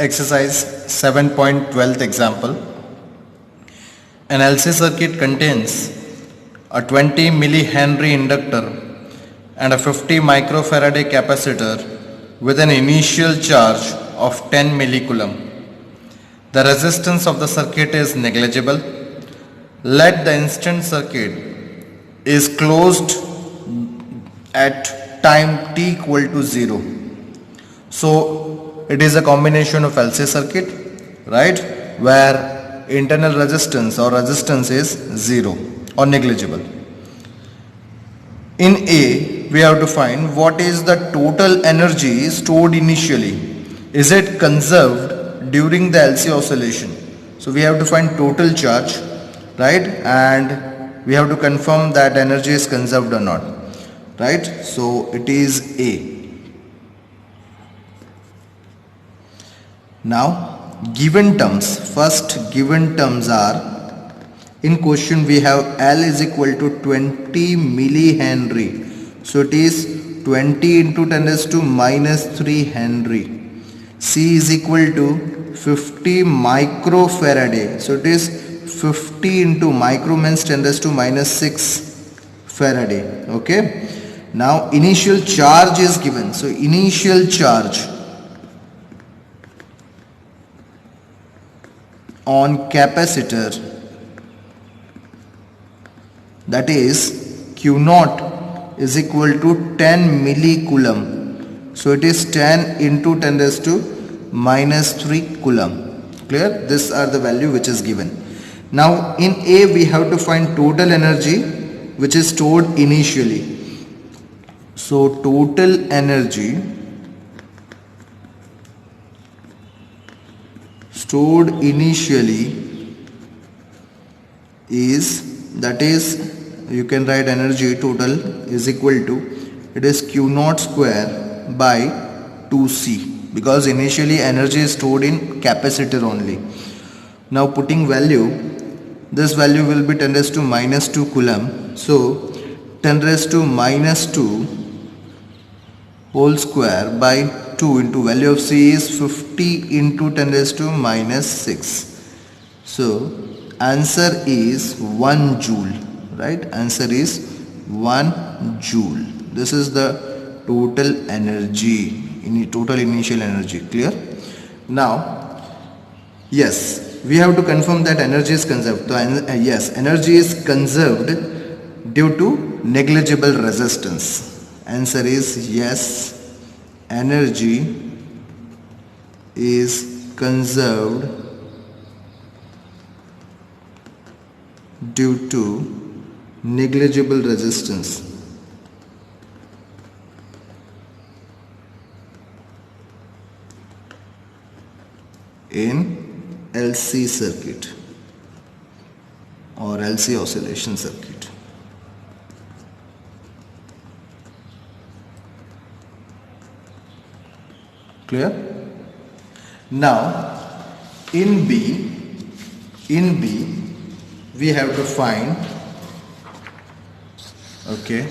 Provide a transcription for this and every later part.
Exercise 7.12 example. An LC circuit contains a 20 millihenry inductor and a 50 microfarad capacitor with an initial charge of 10 millicoulomb. The resistance of the circuit is negligible. Let the instant circuit is closed at time t equal to 0. So it is a combination of LC circuit, right, where internal resistance or resistance is 0 or negligible. In A, we have to find what is the total energy stored initially. Is it conserved during the LC oscillation? So we have to find total charge, right, and we have to confirm that energy is conserved or not, right. So it is A. Now given terms, first given terms are, in question we have L is equal to 20 millihenry, so it is 20 into 10 raised to minus 3 Henry. C is equal to 50 microfarad, so it is 50 into micro means 10 raised to minus 6 Faraday. Okay, now initial charge is given, so initial charge on capacitor, that is Q naught is equal to 10 millicoulomb, so it is 10 into 10 raised to minus 3 coulomb. Clear? These are the value which is given. Now in A we have to find total energy which is stored initially. So total energy stored initially is, that is, you can write energy total is equal to, it is Q naught square by 2C, because initially energy is stored in capacitor only. Now putting value, this value will be 10 raised to minus 2 coulomb, so 10 raised to minus 2 whole square by 2 into value of C is 50 into 10 raised to minus 6. So answer is 1 joule, right? Answer is 1 joule. This is the total energy, total initial energy. Clear? Now, yes, we have to confirm that energy is conserved. So, yes, energy is conserved due to negligible resistance. Answer is yes, energy is conserved due to negligible resistance. In LC circuit or LC oscillation circuit. Clear? Now in B we have to find, okay,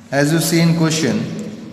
as you see in question,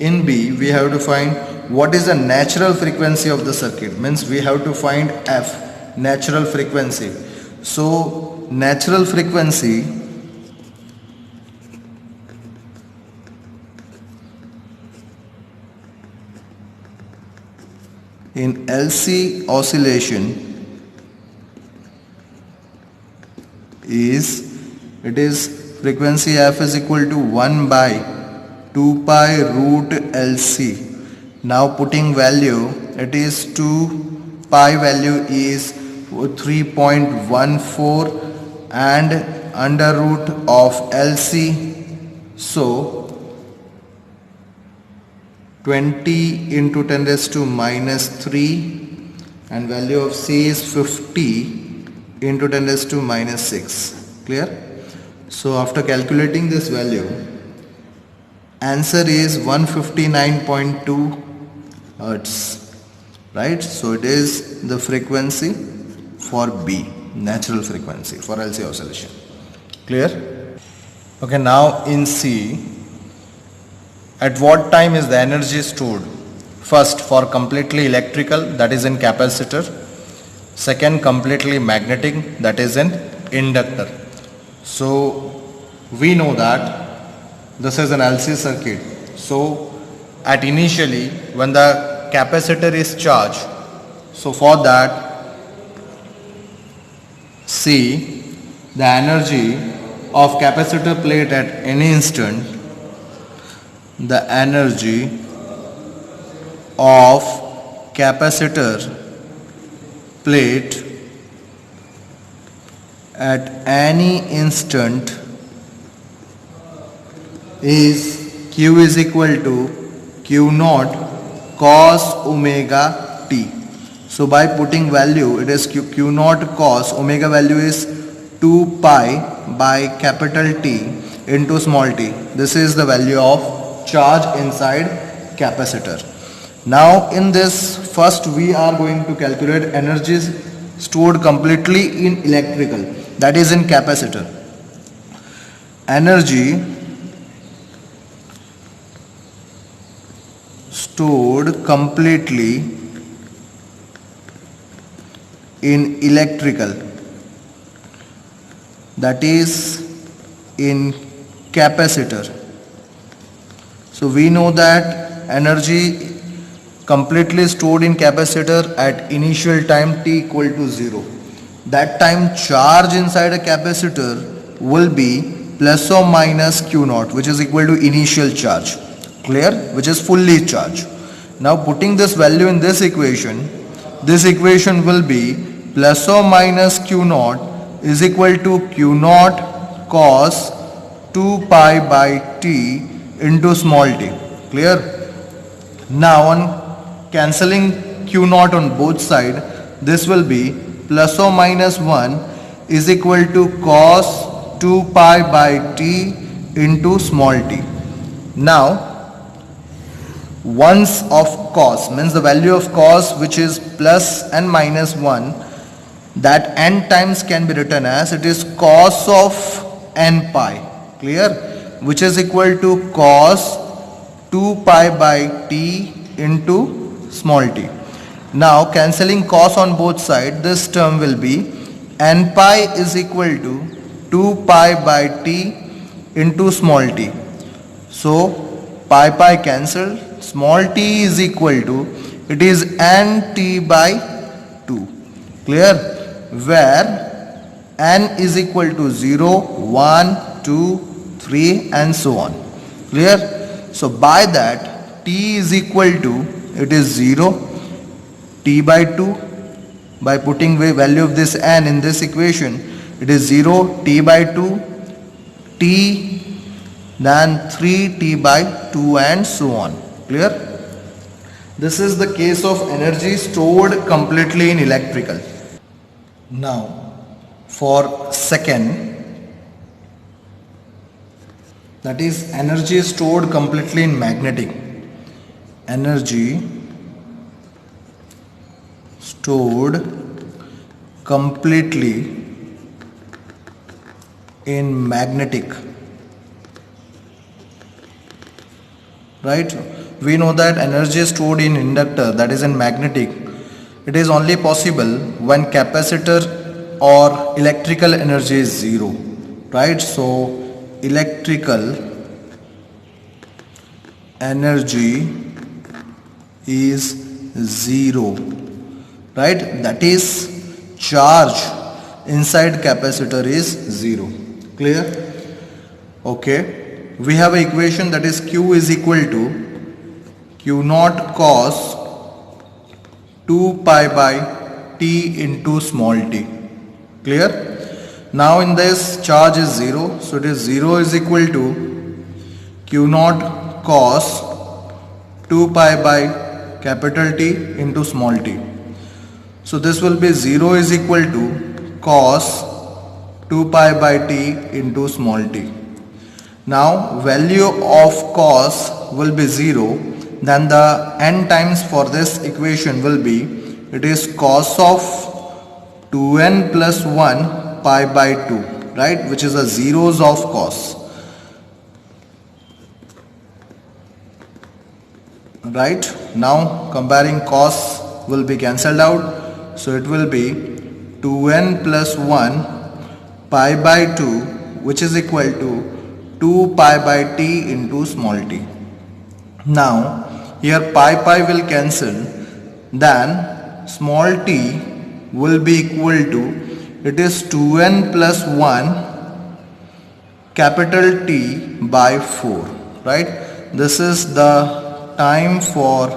in B we have to find what is the natural frequency of the circuit, means we have to find F, natural frequency. So natural frequency in LC oscillation is, it is frequency F is equal to 1 by 2 pi root LC. Now putting value, it is 2 pi value is 3.14 and under root of LC, so 20 into 10 raised to minus 3 and value of C is 50 into 10 raised to minus 6. Clear? So after calculating this value, answer is 159.2 Hertz, right? So it is the frequency for B, natural frequency for LC oscillation. Clear? Okay, now in C, At what time is the energy stored? First, for completely electrical, that is in capacitor. Second, completely magnetic, that is in inductor. So we know that this is an LC circuit. So at initially when the capacitor is charged, so for that, see the energy of capacitor plate at any instant, the energy of capacitor plate at any instant is Q is equal to Q naught cos omega t. So by putting value, it is Q naught cos omega value is 2 pi by capital T into small t. This is the value of charge inside capacitor. Now in this, first we are going to calculate energy stored completely in electrical, that is in capacitor. Energy stored completely in electrical, that is in capacitor. So we know that energy completely stored in capacitor at initial time t equal to 0. That time charge inside a capacitor will be plus or minus Q naught, which is equal to initial charge. Clear? Which is fully charged. Now putting this value in this equation will be plus or minus Q naught is equal to Q naught cos 2 pi by t into small t. Clear? Now on cancelling Q naught on both sides, this will be plus or minus 1 is equal to cos 2 pi by t into small t. Now ones of cos means the value of cos, which is plus and minus 1, that n times can be written as it is cos of n pi. Clear? Which is equal to cos 2 pi by t into small t. Now cancelling cos on both sides, this term will be n pi is equal to 2 pi by t into small t. So pi cancel, small t is equal to, it is n t by 2. Clear? Where n is equal to 0, 1, 2, 3 and so on. Clear? So by that t is equal to, it is 0, t by 2. By putting value of this n in this equation, it is 0, t by 2, t, then 3t by 2 and so on. Clear? This is the case of energy stored completely in electrical. Now for second, that is energy stored completely in magnetic. Energy stored completely in magnetic. Right? We know that energy stored in inductor, that is in magnetic, it is only possible when capacitor or electrical energy is 0. Right? So electrical energy is 0. Right? That is charge inside capacitor is 0. Clear? Okay. We have an equation, that is Q is equal to Q naught cos 2 pi by t into small t. Clear? Now in this charge is 0, so it is 0 is equal to Q naught cos 2 pi by capital T into small t. So this will be 0 is equal to cos 2 pi by t into small t. Now value of cos will be 0, then the n times for this equation will be, it is cos of 2n plus 1 pi by 2, right, which is the zeros of cos. right? Now comparing cos will be cancelled out, so it will be 2n plus 1 pi by 2, which is equal to 2 pi by t into small t. Now here pi will cancel, then small t will be equal to, it is 2n plus 1 capital T by 4, right? This is the time for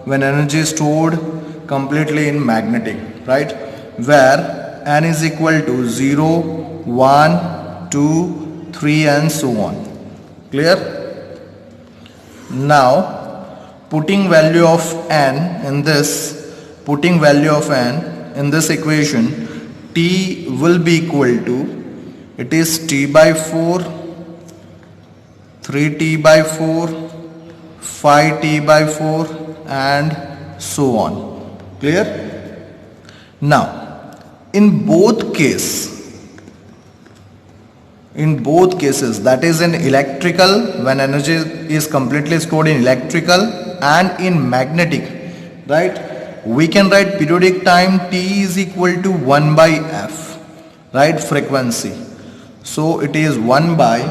when energy is stored completely in magnetic, right? Where n is equal to 0, 1, 2, 3 and so on. Clear? Now putting value of n in this equation, T will be equal to, it is T by 4, 3T by 4, 5T by 4 and so on. Clear? Now in both cases, that is in electrical, when energy is completely stored in electrical, and in magnetic, right, we can write periodic time T is equal to 1 by F, right, frequency. So it is 1 by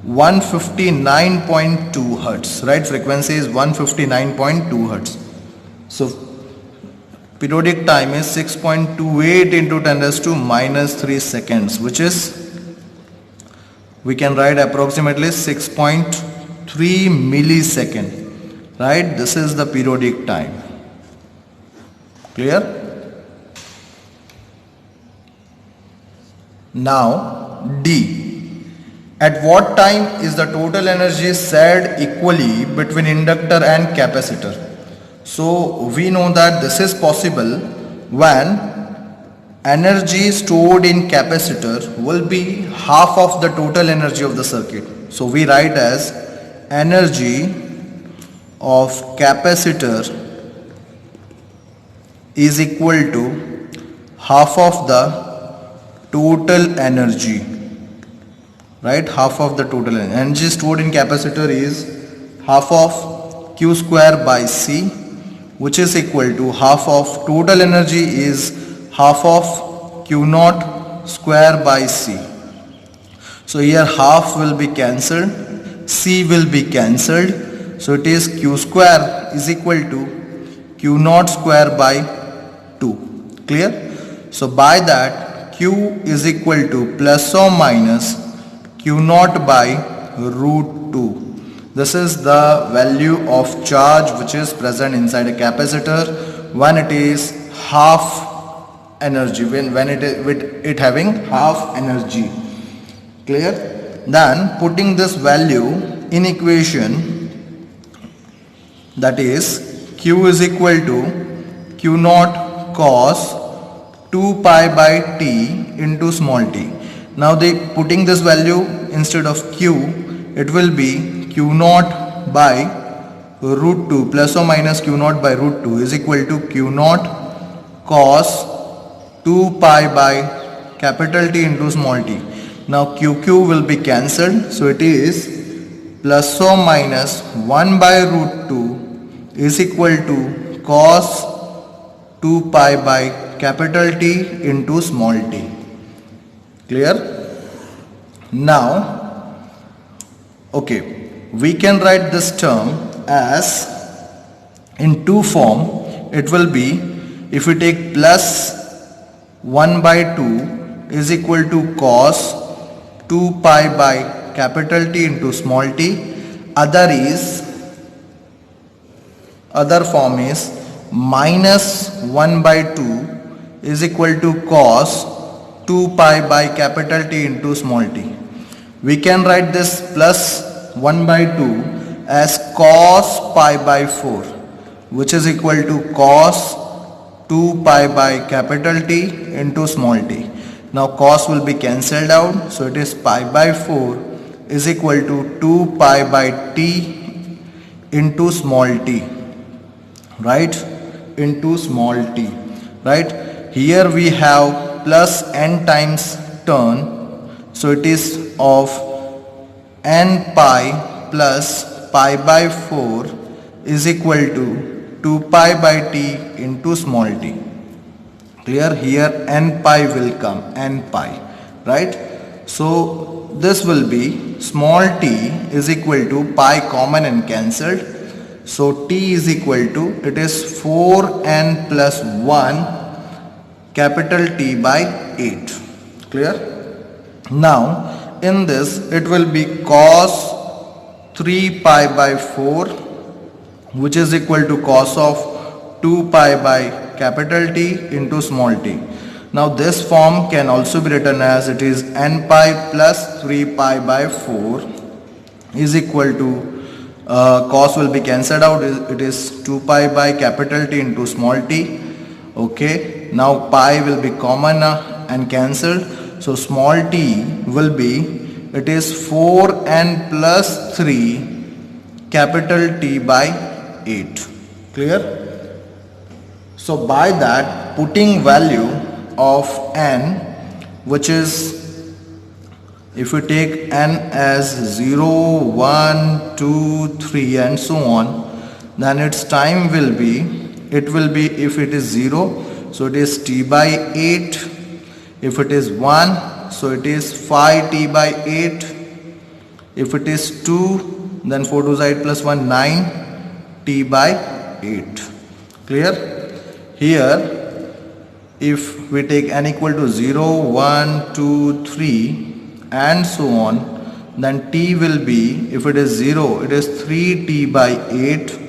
159.2 hertz, right? Frequency is 159.2 hertz. So periodic time is 6.28 into 10 raised to minus 3 seconds, which is, we can write approximately 6.3 millisecond, right? This is the periodic time. Clear? Now D. At what time is the total energy shared equally between inductor and capacitor? So we know that this is possible when energy stored in capacitor will be half of the total energy of the circuit. So we write as energy of capacitor is equal to half of the total energy, right? Half of the total energy stored in capacitor is half of Q square by C, which is equal to half of total energy is half of Q naught square by C. So here half will be cancelled, C will be cancelled, so it is Q square is equal to Q naught square by 2. Clear? So by that Q is equal to plus or minus Q naught by root 2. This is the value of charge which is present inside a capacitor when it is half energy, when it is with it having half energy. Clear? Then putting this value in equation, that is Q is equal to Q naught cos 2 pi by T into small t. Now putting this value instead of Q, it will be Q naught by root 2 plus or minus Q naught by root 2 is equal to Q naught cos 2 pi by capital T into small t. Now QQ will be cancelled, so it is plus or minus 1 by root 2 is equal to cos 2 pi by capital T into small t. Clear? Now, okay, we can write this term as in two form. It will be, if we take plus 1 by 2 is equal to cos 2 pi by capital T into small t. Other form is minus 1 by 2 is equal to cos 2 pi by capital T into small t. We can write this plus 1 by 2 as cos pi by 4, which is equal to cos 2 pi by capital T into small t. Now cos will be cancelled out, so it is pi by 4 is equal to 2 pi by T into small t, right? Into small t, right? Here we have plus n times turn, so it is of n pi plus pi by 4 is equal to 2 pi by t into small t. Clear? Here n pi will come, n pi, right? So this will be small t is equal to pi common and cancelled. So t is equal to, it is 4n plus 1 capital T by 8. Clear? Now in this it will be cos 3 pi by 4, which is equal to cos of 2 pi by capital T into small t. Now this form can also be written as, it is n pi plus 3 pi by 4 is equal to, cos will be cancelled out, it is 2 pi by capital T into small t. Okay, now pi will be common and cancelled, so small t will be, it is 4n plus 3 capital T by 8. Clear? So by that, putting value of n, which is, if we take n as 0, 1, 2, 3 and so on, then its time will be, it will be, if it is 0, so it is t by 8. If it is 1, so it is 5t by 8. If it is 2, then 4 to 8 plus 1, 9t by 8. Clear? Here, if we take n equal to 0, 1, 2, 3 and so on, then t will be, if it is 0, it is 3t by 8,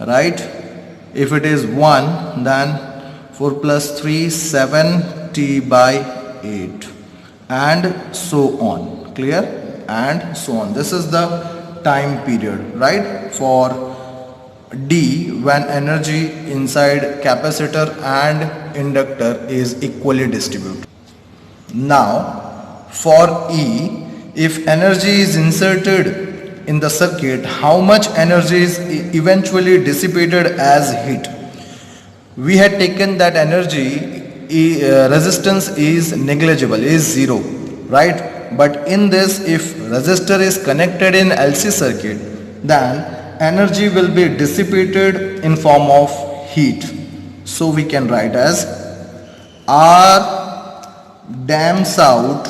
right? If it is 1, then 4 plus 3, 7t by 8 and so on. Clear? And so on. This is the time period, right, for D when energy inside capacitor and inductor is equally distributed. Now for E, if energy is inserted in the circuit, how much energy is eventually dissipated as heat? We had taken that energy resistance is negligible, is 0, right? But in this, if resistor is connected in LC circuit, then energy will be dissipated in form of heat. So we can write as R damps out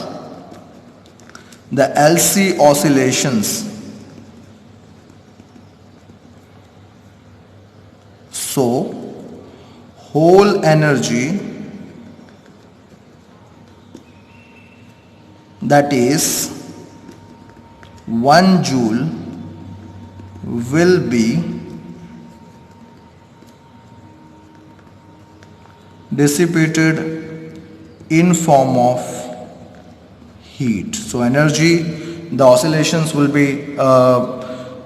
the LC oscillations. So whole energy, that is 1 joule, will be dissipated in form of heat. So energy, the oscillations will be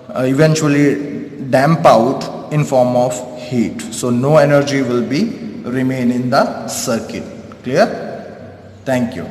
eventually damp out in form of heat. So no energy will be remain in the circuit. Clear? Thank you.